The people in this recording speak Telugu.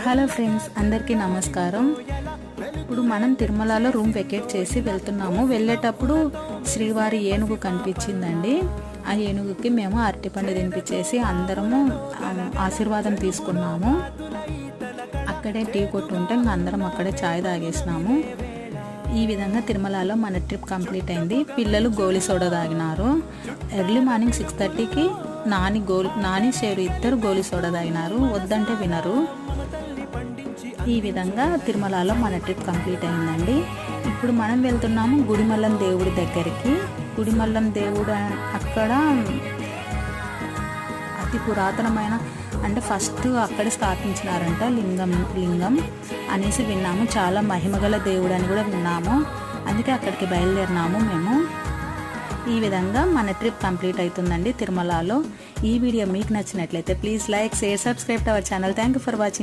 హలో ఫ్రెండ్స్, అందరికీ నమస్కారం. ఇప్పుడు మనం తిరుమలలో రూమ్ వెకేట్ చేసి వెళ్తున్నాము. వెళ్ళేటప్పుడు శ్రీవారి ఏనుగు కనిపించిందండి. ఆ ఏనుగుకి మేము అరటిపండు తినిపించేసి అందరము ఆశీర్వాదం తీసుకున్నాము. అక్కడే టీ కొట్టు ఉంటే అందరం అక్కడే చాయ్ తాగేసినాము. ఈ విధంగా తిరుమలలో మన ట్రిప్ కంప్లీట్ అయింది. పిల్లలు గోలి సోడా తాగినారు. ఎర్లీ మార్నింగ్ 6:30కి నాని షేరు ఇద్దరు గోలి సోడా తాగినారు. వద్దంటే వినరు. ఈ విధంగా తిరుమలలో మన ట్రిప్ కంప్లీట్ అయిందండి. ఇప్పుడు మనం వెళ్తున్నాము గుడిమల్లం దేవుడి దగ్గరికి. గుడిమల్లం దేవుడు అక్కడ అతి పురాతనమైన అంటే ఫస్ట్ అక్కడే స్థాపించినారంట లింగం అనేసి విన్నాము. చాలా మహిమగల దేవుడు అని కూడా విన్నాము. అందుకే అక్కడికి బయలుదేరినాము మేము. ఈ విధంగా మన ట్రిప్ కంప్లీట్ అవుతుందండి తిరుమలలో. ఈ వీడియో మీకు నచ్చినట్లయితే please like, share, subscribe to our channel. Thank you for watching.